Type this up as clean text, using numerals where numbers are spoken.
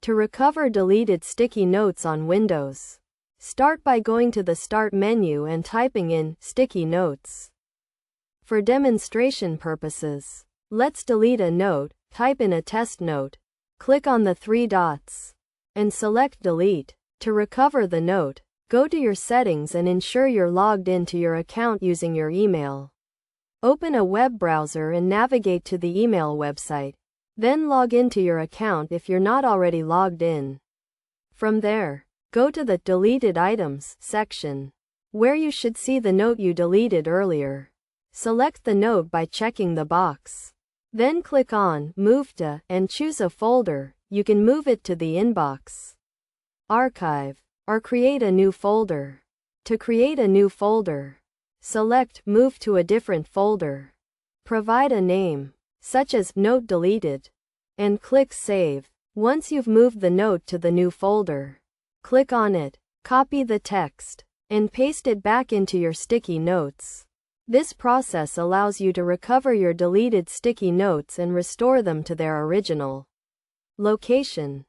To recover deleted sticky notes on Windows, start by going to the Start menu and typing in Sticky Notes. For demonstration purposes, let's delete a note. Type in a test note. Click on the three dots and select Delete. To recover the note, go to your settings and ensure you're logged into your account using your email. Open a web browser and navigate to the email website. Then log into your account if you're not already logged in. From there, go to the Deleted Items section, where you should see the note you deleted earlier. Select the note by checking the box. Then click on Move to and choose a folder. You can move it to the inbox, archive, or create a new folder. To create a new folder, select Move to a different folder. Provide a name, such as Note Deleted, and click Save. Once you've moved the note to the new folder, click on it, copy the text, and paste it back into your sticky notes. This process allows you to recover your deleted sticky notes and restore them to their original location.